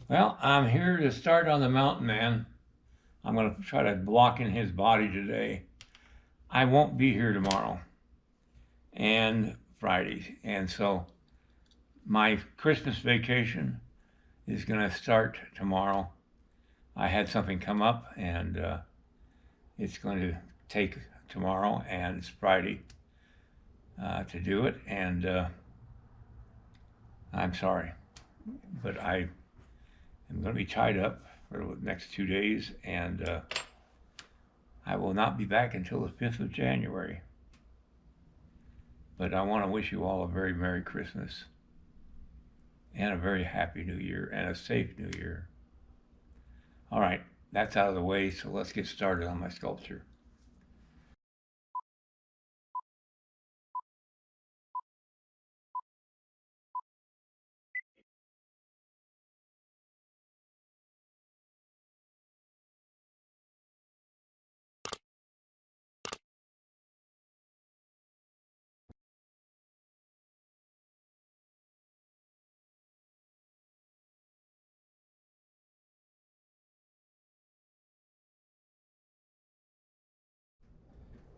Well, I'm here to start on the mountain man. I'm going to try to block in his body today. I won't be here tomorrow and Friday. And so my Christmas vacation is going to start tomorrow. I had something come up and it's going to take tomorrow and it's Friday to do it. And I'm sorry, but I am going to be tied up for the next 2 days and I will not be back until the 5th of January. But I want to wish you all a very Merry Christmas and a very Happy New Year and a safe New Year. All right, that's out of the way, so let's get started on my sculpture.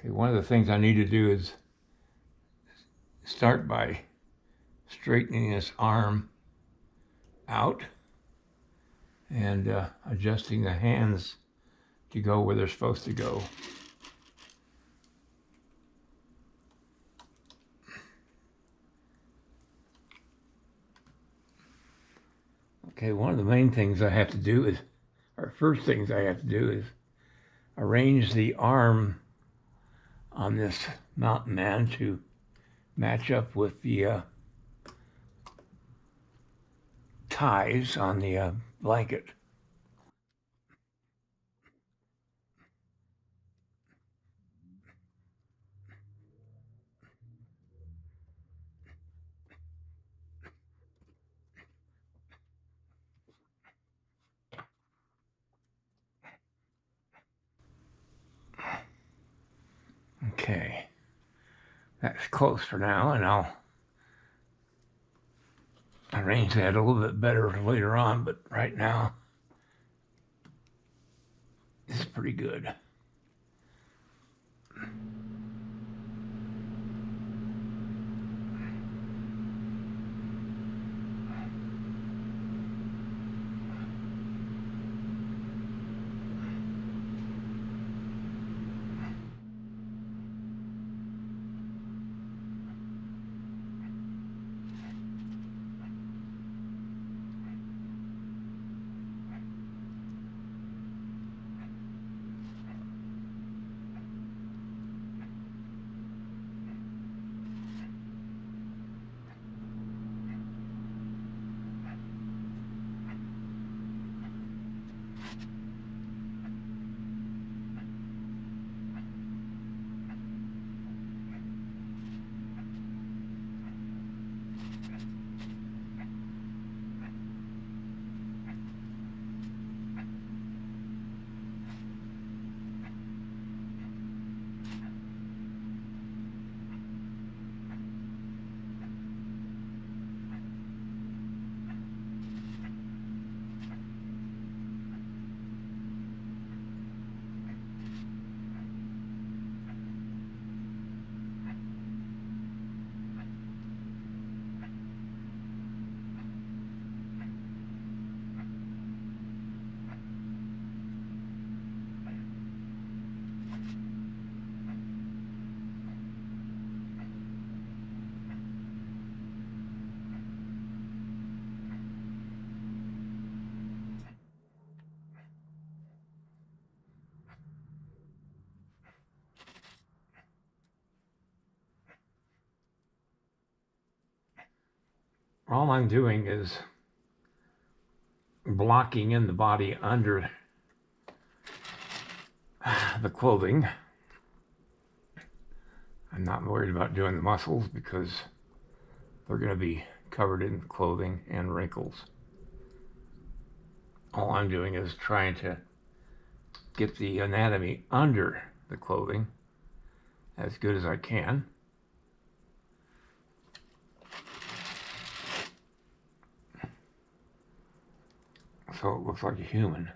Okay, one of the things I need to do is start by straightening this arm out and adjusting the hands to go where they're supposed to go. Okay, one of the main things I have to do is, or first things I have to do is arrange the arm on this mountain man to match up with the ties on the blanket. Okay, that's close for now, and I'll arrange that a little bit better later on, but right now it's pretty good. All I'm doing is blocking in the body under the clothing. I'm not worried about doing the muscles because they're going to be covered in clothing and wrinkles. All I'm doing is trying to get the anatomy under the clothing as good as I can. so it looks like a human.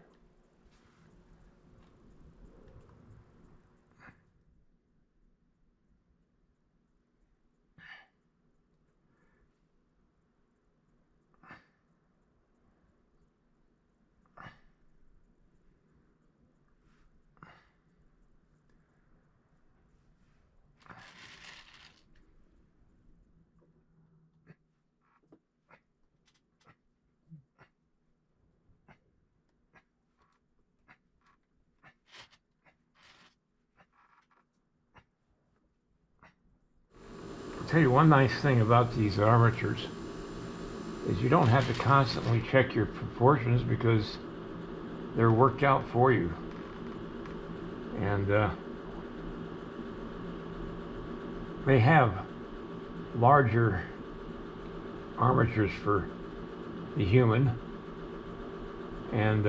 I'll tell you one nice thing about these armatures is you don't have to constantly check your proportions because they're worked out for you. And they have larger armatures for the human, and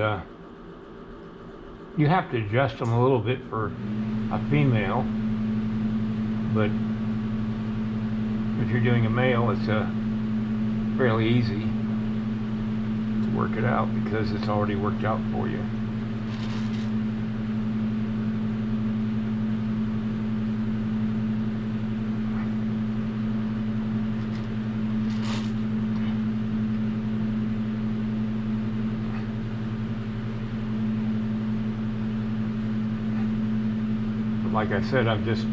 you have to adjust them a little bit for a female, but if you're doing a male, it's fairly easy to work it out because it's already worked out for you. Like I said, I'm just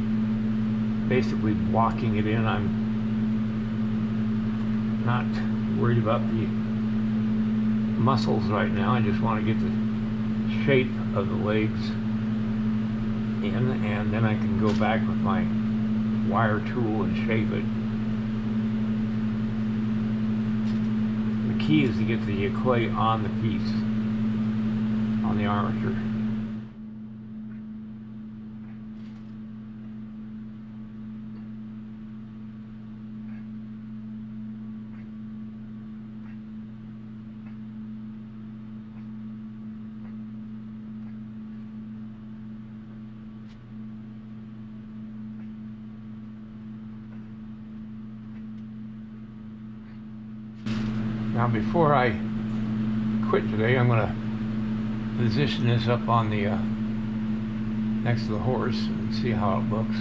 basically blocking it in. I'm not worried about the muscles right now. I just want to get the shape of the legs in, and then I can go back with my wire tool and shape it. The key is to get the clay on the piece, on the armature. Now before I quit today, I'm going to position this up on the next to the horse and see how it looks.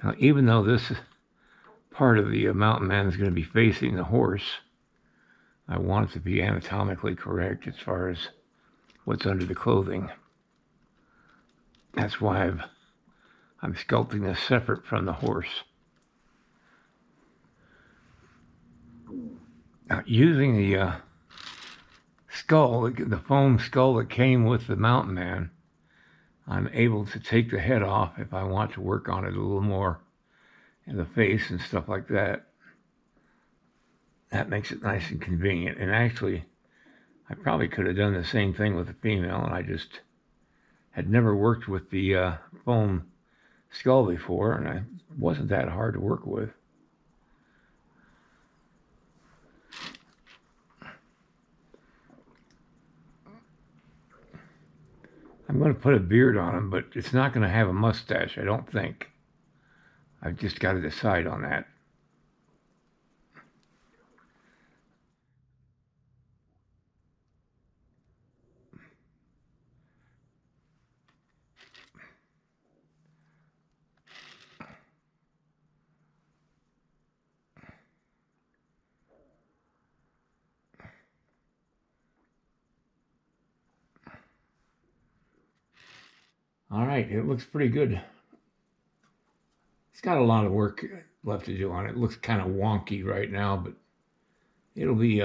Now, even though this part of the mountain man is going to be facing the horse, I want it to be anatomically correct as far as what's under the clothing. That's why I'm sculpting this separate from the horse. Now, using the skull, the foam skull that came with the mountain man, I'm able to take the head off if I want to work on it a little more in the face and stuff like that. That makes it nice and convenient. And actually, I probably could have done the same thing with the female, and I just had never worked with the foam skull before, and it wasn't that hard to work with. I'm going to put a beard on him, but it's not going to have a mustache, I don't think. I've just got to decide on that. All right, it looks pretty good. It's got a lot of work left to do on it. It looks kind of wonky right now, but it'll be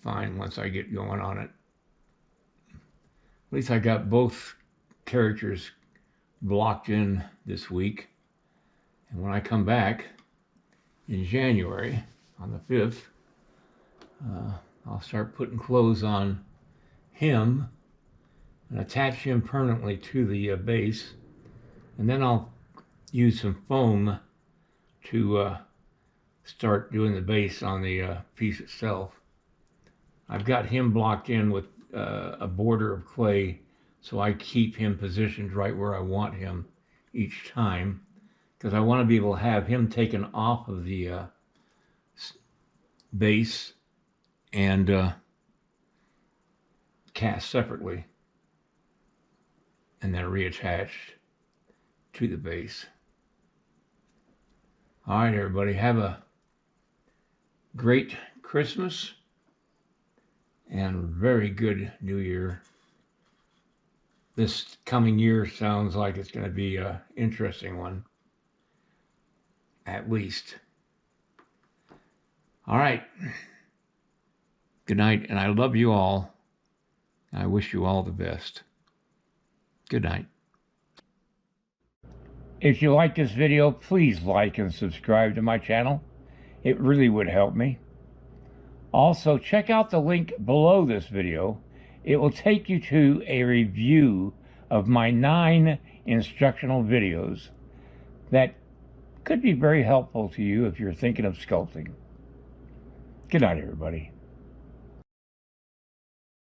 fine once I get going on it. At least I got both characters blocked in this week. And when I come back in January, on the 5th, I'll start putting clothes on him and attach him permanently to the base. And then I'll use some foam to start doing the base on the piece itself. I've got him blocked in with a border of clay, so I keep him positioned right where I want him each time, because I want to be able to have him taken off of the base and cast separately and then reattached to the base. All right, everybody, have a great Christmas and very good New Year. This coming year sounds like it's going to be an interesting one, at least. All right. Good night, and I love you all. I wish you all the best. Good night. If you like this video, please like and subscribe to my channel. It really would help me. Also, check out the link below this video. It will take you to a review of my 9 instructional videos that could be very helpful to you if you're thinking of sculpting. Good night, everybody.